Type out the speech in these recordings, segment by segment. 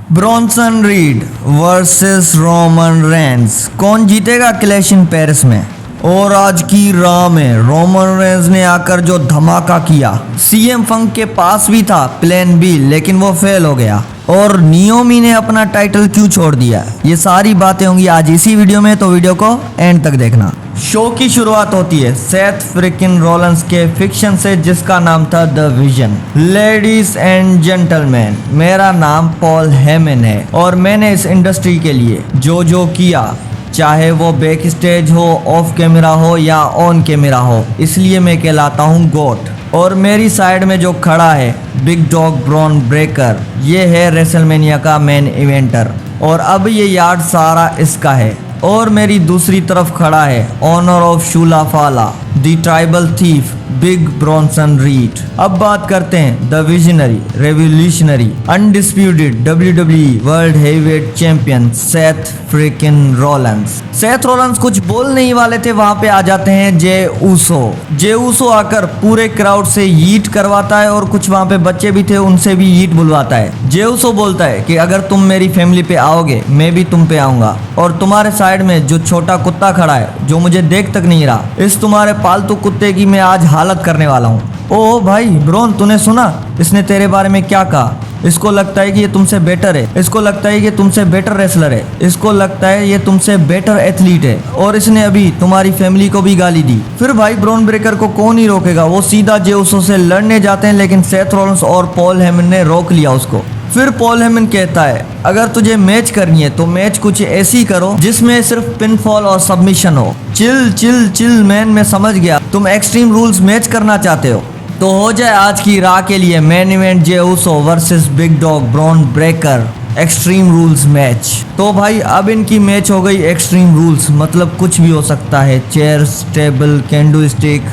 Bronson read versus Roman Reigns, कौन जीतेगा clash in Paris में। और आज की राह में रोमन रेंस ने आकर जो धमाका किया, सीएम फंक के पास भी था प्लान बी लेकिन वो फेल हो गया। और नियोमी ने अपना टाइटल क्यों छोड़ दिया, ये सारी बातें होंगी आज इसी वीडियो में, तो वीडियो को एंड तक देखना। शो की शुरुआत होती है सेथ फ्रिकिन रॉलिंस के फिक्शन से जिसका नाम था the vision. Ladies and gentleman, मेरा नाम पॉल हेमन है और मैंने इस इंडस्ट्री के लिए जो किया, चाहे वो बैक स्टेज हो, ऑफ कैमरा हो या ऑन कैमरा हो, इसलिए मैं कहलाता हूँ गोट। और मेरी साइड में जो खड़ा है बिग डॉग ब्रॉन ब्रेकर, ये है रेसलमेनिया का मेन इवेंटर और अब ये यार्ड सारा इसका है। और मेरी दूसरी तरफ खड़ा है ऑनर ऑफ शूला फाला, the tribal thief big Bronson read. अब बात करते हैं the visionary, revolutionary, undisputed WWE world heavyweight champion Seth freaking Rollins. Seth Rollins कुछ बोल नहीं वाले थे, वहां पे आ जाते हैं जे ऊसो आकर पूरे क्राउड से यीट करवाता है और कुछ वहां पे बच्चे भी थे उनसे भी यीट बुलवाता है। जे ऊसो बोलता है कि अगर तुम मेरी फैमिली पे आओगे मैं भी तुम पे आऊंगा और तुम्हारे साइड में जो छोटा कुत्ता खड़ा है जो मुझे देख तक नहीं रहा, इस तुम्हारे पालतू कुत्ते की मैं आज हालत करने वाला हूँ। ओ भाई ब्रोन, तूने सुना इसने तेरे बारे में क्या कहा? इसको लगता है कि ये तुमसे बेटर है, इसको लगता है कि तुमसे बेटर रेसलर है, इसको लगता है ये तुमसे बेटर एथलीट है और इसने अभी तुम्हारी फैमिली को भी गाली दी। फिर भाई ब्रॉन ब्रेकर को कौन ही रोकेगा, वो सीधा जे ऊसो से लड़ने जाते हैं लेकिन सेथ रॉलिंस और पॉल हेमन ने रोक लिया उसको। फिर पॉल हेमन कहता है अगर तुझे मैच करनी है तो मैच कुछ ऐसी करो जिसमें सिर्फ पिनफॉल और सबमिशन हो। चिल मैन, मैं समझ गया तुम एक्सट्रीम रूल्स मैच करना चाहते हो, तो हो जाए आज की राह के लिए main event Jey Uso versus big dog Bron Breakker extreme rules match. तो भाई अब इनकी मैच हो गई एक्सट्रीम रूल्स, मतलब कुछ भी हो सकता है, चेयर्स, टेबल, कैंडू स्टिक,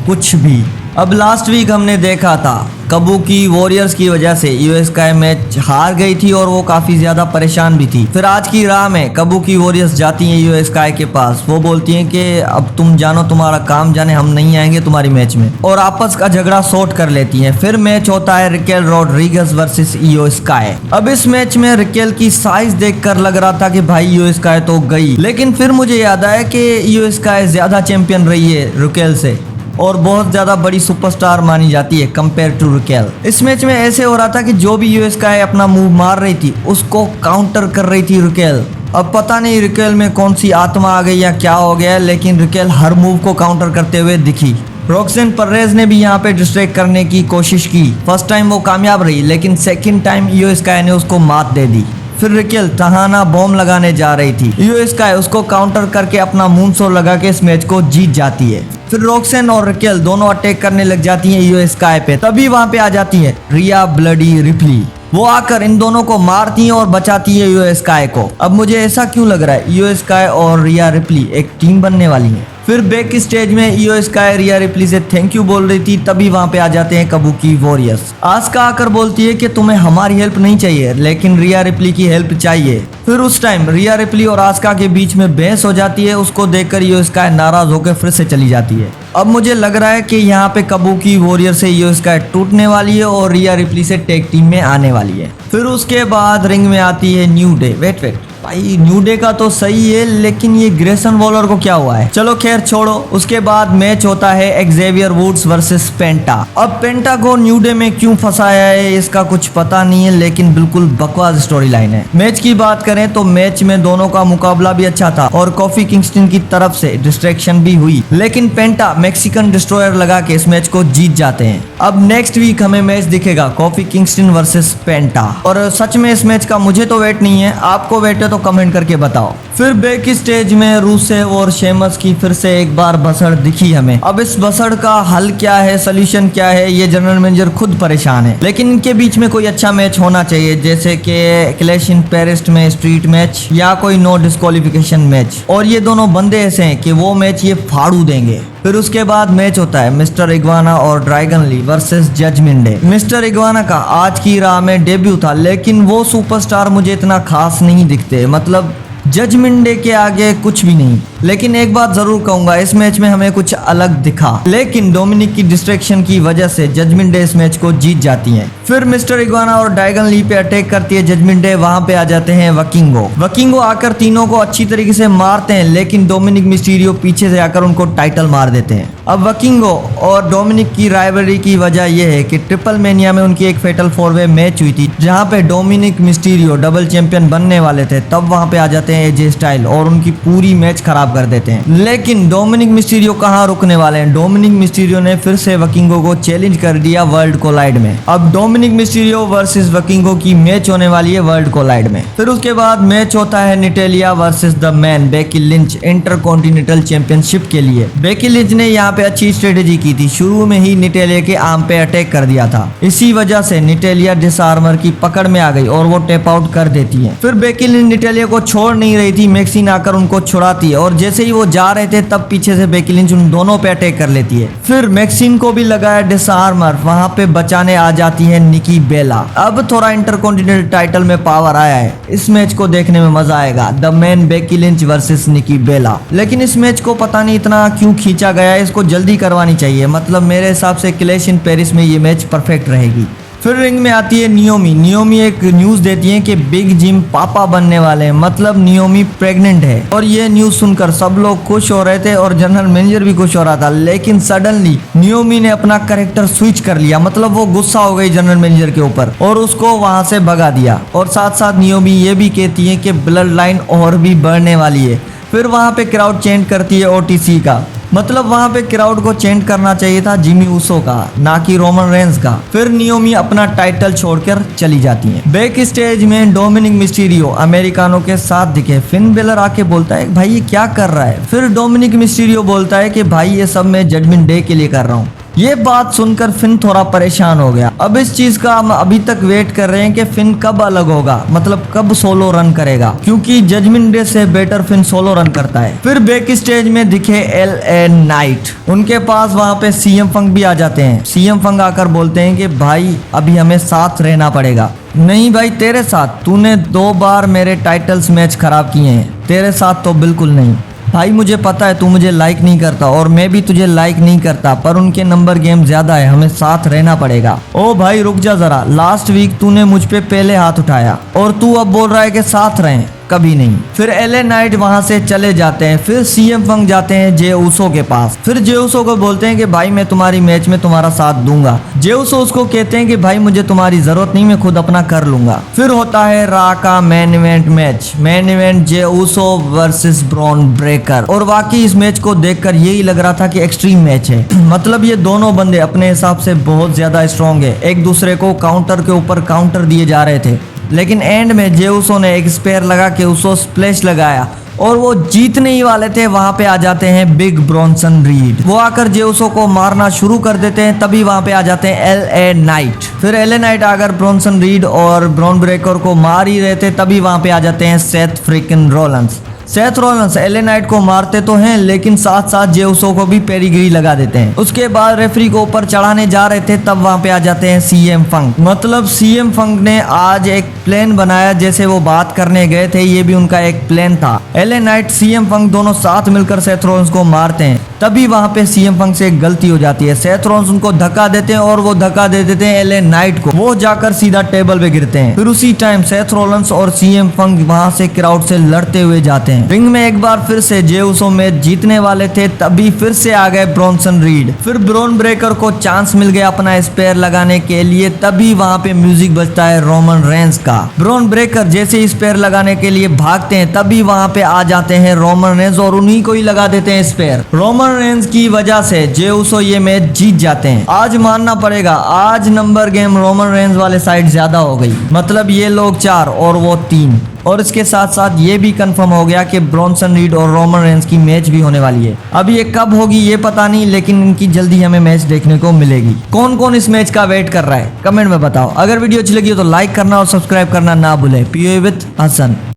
कुछ भी। अब लास्ट वीक हमने देखा था कबूकी वॉरियर्स की वजह से यूएस का मैच हार गई थी और वो काफी ज्यादा परेशान भी थी। फिर आज की राह में कबूकी वॉरियर्स जाती हैं यूएस के पास, वो बोलती हैं कि अब तुम जानो तुम्हारा काम जाने, हम नहीं आएंगे तुम्हारी मैच में, और आपस का झगड़ा सॉर्ट कर लेती हैं। फिर मैच होता है रिकेल रॉड्रिगेज वर्सेस इयो स्काई। अब इस मैच में रिकेल की साइज देखकर लग रहा था कि भाई इयो स्काई तो गई, लेकिन फिर मुझे याद आया कि इयो स्काई ज्यादा चैंपियन रही है रिकेल से और बहुत ज्यादा बड़ी सुपरस्टार मानी जाती है कंपेयर टू रिकेल। इस मैच में ऐसे हो रहा था कि जो भी यूएस का अपना मूव मार रही थी उसको काउंटर कर रही थी रिकेल। अब पता नहीं रिकेल में कौन सी आत्मा आ गई या क्या हो गया, लेकिन रिकेल हर मूव को काउंटर करते हुए दिखी। रॉक्सेन परेज ने भी यहाँ पे डिस्ट्रैक्ट करने की कोशिश की, फर्स्ट टाइम वो कामयाब रही लेकिन सेकंड टाइम इयो स्काई ने उसको मात दे दी। फिर रिकेल तहाना बॉम्ब लगाने जा रही थी, इयो स्काई उसको काउंटर करके अपना मूनसॉल्ट लगा के इस मैच को जीत जाती है। फिर रॉक्सेन और रिकेल दोनों अटैक करने लग जाती हैं इयो स्काई पे, तभी वहां पे आ जाती है रिया ब्लडी रिप्ली। वो आकर इन दोनों को मारती हैं और बचाती है इयो स्काई को। अब मुझे ऐसा क्यों लग रहा है इयो स्काई और रिया रिप्ली एक टीम बनने वाली है। फिर बैक स्टेज में इयो स्काई रिया रिप्ली से थैंक यू बोल रही थी, तभी वहां पे आ जाते हैं कबूकी वॉरियर्स। आस्का आकर बोलती है कि तुम्हें हमारी हेल्प नहीं चाहिए लेकिन रिया रिप्ली की हेल्प चाहिए। फिर उस टाइम रिया रिप्ली और आस्का के बीच में बहस हो जाती है, उसको देखकर इयो स्काई नाराज होकर फिर से चली जाती है। अब मुझे लग रहा है कि यहाँ पे कबूकी वॉरियर से इयो स्काई टूटने वाली है और रिया रिप्ली से टैग टीम में आने वाली है। फिर उसके बाद रिंग में आती है न्यू डे। वेट भाई, न्यू डे का तो सही है लेकिन ये ग्रेसन वॉलर को क्या हुआ है, चलो खैर छोड़ो। उसके बाद मैच होता है एक्जेवियर वुड्स वर्सेस पेंटा। अब पेंटा को न्यू डे में क्यों फंसाया है इसका कुछ पता नहीं है, लेकिन बिल्कुल बकवास स्टोरी लाइन है। मैच की बात करें तो मैच में दोनों का मुकाबला भी अच्छा था और कॉफी किंगस्टन की तरफ से डिस्ट्रैक्शन भी हुई, लेकिन पेंटा मैक्सिकन डिस्ट्रॉयर लगा के इस मैच को जीत जाते हैं। अब नेक्स्ट वीक हमें मैच दिखेगा कॉफी किंगस्टन वर्सेस पेंटा, और सच में इस मैच का मुझे तो वेट नहीं है, आपको वेट है तो कमेंट करके बताओ। फिर बैक स्टेज में रूसेव और शेमस की फिर से एक बार बसड़ दिखी हमें। अब इस बसड़ का हल क्या है, सोल्यूशन क्या है, ये जनरल मैनेजर खुद परेशान है, लेकिन इनके बीच में कोई अच्छा मैच होना चाहिए, जैसे कि क्लैश इन पेरिस में स्ट्रीट मैच या कोई नो डिस्क्वालिफिकेशन मैच, और ये दोनों बंदे ऐसे हैं कि वो मैच ये फाड़ू देंगे। फिर उसके बाद मैच होता है मिस्टर इग्वाना और Dragon Lee versus Judgment Day. Mister Iguana का आज की राह में डेब्यू था लेकिन वो सुपरस्टार मुझे इतना खास नहीं दिखते, मतलब जजमेंट डे के आगे कुछ भी नहीं। लेकिन एक बात जरूर कहूंगा, इस मैच में हमें कुछ अलग दिखा, लेकिन डोमिनिक की डिस्ट्रैक्शन की वजह से जजमेंट डे इस मैच को जीत जाती है। फिर मिस्टर इग्वाना और ड्रैगन ली पे अटैक करती है जजमेंट डे। वहां पे आ जाते हैं वकिंगो आकर तीनों को अच्छी तरीके से मारते हैं, लेकिन डोमिनिक मिस्टीरियो पीछे से आकर उनको टाइटल मार देते हैं। अब वकिंगो और डोमिनिक की राइवलरी की वजह यह है कि ट्रिपल मैनिया में उनकी एक फेटल 4-वे मैच हुई थी, जहां पे डोमिनिक मिस्टीरियो डबल चैंपियन बनने वाले थे। तब वहां पे आ जाते हैं एजे स्टाइल और उनकी पूरी मैच खराब कर देते हैं। लेकिन डोमिनिक मिस्टीरियो कहां रुकने वाले हैं। डोमिनिक मिस्टीरियो ने फिर से वकिंगो को चैलेंज कर दिया वर्ल्ड कोलाइड में। अब डोमिनिक मिस्टीरियो वर्सेस वकिंगो की मैच होने वाली है वर्ल्ड कोलाइड में। फिर उसके बाद मैच होता है Natalya versus the man Becky Lynch Intercontinental championship के लिए। बेकी लिंच ने यहाँ पे अच्छी स्ट्रेटेजी की थी, शुरू में ही निटेलिया के आर्म पे अटैक कर दिया था। इसी वजह से निटेलिया डिसआर्मर की पकड़ में आ गई और वो टैप आउट कर देती है। फिर बेकी लिंच निटेलिया को छोड़ नहीं रही थी, मैक्सिन आकर उनको छुड़ाती है और जैसे ही वो जा रहे थे तब पीछे से बेकी लिंच उन दोनों पे अटैक कर लेती है। फिर मैक्सिन को भी लगाया डिसआर्मर, वहां पे बचाने आ जाती है निकी बेला। अब थोड़ा इंटरकॉन्टिनेंटल टाइटल में पावर आया है, इस मैच को देखने में मजा आएगा। The man Becky Lynch versus Nikki Bella. लेकिन इस मैच को पता नहीं इतना क्यों खींचा गया है, इसको जल्दी करवानी चाहिए। मतलब मेरे हिसाब से क्लैश इन पेरिस में ये मैच परफेक्ट रहेगी। फिर रिंग में आती है नियोमी एक न्यूज देती है कि बिग जिम पापा बनने वाले हैं, मतलब नियोमी प्रेग्नेंट है। और ये न्यूज सुनकर सब लोग खुश हो रहे थे और जनरल मैनेजर भी खुश हो रहा था। लेकिन सडनली नियोमी ने अपना कैरेक्टर स्विच कर लिया, मतलब वो गुस्सा हो गई जनरल मैनेजर के ऊपर और उसको वहां से भगा दिया। और साथ साथ नियोमी ये भी कहती है कि ब्लड लाइन और भी बढ़ने वाली है। फिर वहां पे क्राउड चेंट करती है ओटीसी का, मतलब वहां पे क्राउड को चेंट करना चाहिए था जिमी ऊसो का, ना कि रोमन रेंस का। फिर नियोमी अपना टाइटल छोड़कर चली जाती हैं। बैक स्टेज में डोमिनिक मिस्टीरियो अमेरिकानों के साथ दिखे। फिन बेलर आके बोलता है भाई ये क्या कर रहा है। फिर डोमिनिक मिस्टीरियो बोलता है कि भाई ये सब मैं जजमेंट डे के लिए कर रहा हूँ। ये बात सुनकर फिन थोड़ा परेशान हो गया। अब इस चीज का हम अभी तक वेट कर रहे हैं कि फिन कब अलग होगा, मतलब कब सोलो रन करेगा, क्योंकि जजमेंट डे से बेटर फिन सोलो रन करता है। फिर बैक स्टेज में दिखे LA नाइट, उनके पास वहां पे सीएम फंक भी आ जाते हैं। सीएम फंक आकर बोलते हैं कि भाई अभी हमें साथ रहना पड़ेगा। नहीं भाई तेरे साथ, तूने 2 बार मेरे टाइटल्स मैच खराब किए हैं, तेरे साथ तो बिल्कुल नहीं। भाई मुझे पता है तू मुझे लाइक नहीं करता और मैं भी तुझे लाइक नहीं करता, पर उनके नंबर गेम ज्यादा है, हमें साथ रहना पड़ेगा। ओ भाई रुक जा जरा, लास्ट वीक तूने मुझ पे पहले हाथ उठाया और तू अब बोल रहा है कि साथ रहें, कभी नहीं। फिर LA नाइट वहां से चले जाते हैं। फिर सीएम फंक जाते हैं जे ऊसो के पास। फिर जे ऊसो को बोलते हैं कि भाई मैं तुम्हारी मैच में तुम्हारा साथ दूंगा। जे ऊसो उसको कहते हैं कि भाई मुझे तुम्हारी जरूरत नहीं, मैं खुद अपना कर लूंगा। फिर होता है रा का main event match. Main event Jey Uso versus Bron Breakker. और वाकई इस मैच को देखकर यही लग रहा था कि एक्सट्रीम मैच है। मतलब ये दोनों बंदे अपने हिसाब से बहुत ज्यादा स्ट्रॉन्ग है, एक दूसरे को काउंटर के ऊपर काउंटर दिए जा रहे थे। लेकिन एंड में जे ऊसो ने एक स्पेयर लगा के ऊसो स्प्लैश लगाया और वो जीतने ही वाले थे। वहां पे आ जाते हैं बिग ब्रॉनसन रीड, वो आकर जे ऊसो को मारना शुरू कर देते हैं। तभी वहां पे आ जाते हैं LA नाइट। फिर LA नाइट आकर ब्रॉनसन रीड और ब्रॉन ब्रेकर को मार ही रहे थे, तभी वहां पे आ जाते हैं Seth Freakin Rollins. Seth Rollins LA Knight को मारते तो हैं, लेकिन साथ साथ जे ऊसो को भी पेरीगिरी लगा देते हैं। उसके बाद रेफरी को ऊपर चढ़ाने जा रहे थे, तब वहां पे आ जाते हैं सीएम फंक। मतलब सीएम फंक ने आज एक प्लान बनाया, जैसे वो बात करने गए थे, ये भी उनका एक प्लान था। LA नाइट सीएम फंक दोनों साथ मिलकर सेथ रोलेंस को मारते हैं। तभी वहां पे सीएम फंक से एक गलती हो जाती है, सेथ रोलेंस उनको धक्का देते हैं और वो धक्का दे देते हैं LA नाइट को, वो जाकर सीधा टेबल पे गिरते हैं। फिर उसी टाइम सेथ रोलेंस और सीएम फंक वहां से क्राउड से लड़ते हुए जाते हैं। रिंग में एक बार फिर से जे ऊसो मैच जीतने वाले थे, तभी फिर से आ गए ब्रॉनसन रीड। फिर ब्रॉन ब्रेकर को चांस मिल गया अपना स्पेयर लगाने के लिए, तभी वहां पे म्यूजिक बजता है रोमन रेंस का। ब्रॉन ब्रेकर जैसे ही स्पेयर लगाने के लिए भागते हैं, तभी वहां पे आ जाते हैं रोमन रेंस और उन्हीं को ही लगा देते हैं स्पेयर। रोमन रेंस की वजह से जे ऊसो ये मैच जीत जाते हैं। आज मानना पड़ेगा, आज नंबर गेम रोमन रेंस वाले साइड ज्यादा हो गई, मतलब ये लोग 4 और वो 3। और इसके साथ साथ ये भी कंफर्म हो गया कि ब्रॉनसन रीड और रोमन रेंस की मैच भी होने वाली है। अब ये कब होगी ये पता नहीं, लेकिन इनकी जल्दी हमें मैच देखने को मिलेगी। कौन कौन इस मैच का वेट कर रहा है कमेंट में बताओ। अगर वीडियो अच्छी लगी हो तो लाइक करना और सब्सक्राइब करना ना भूले। POA with Hasan.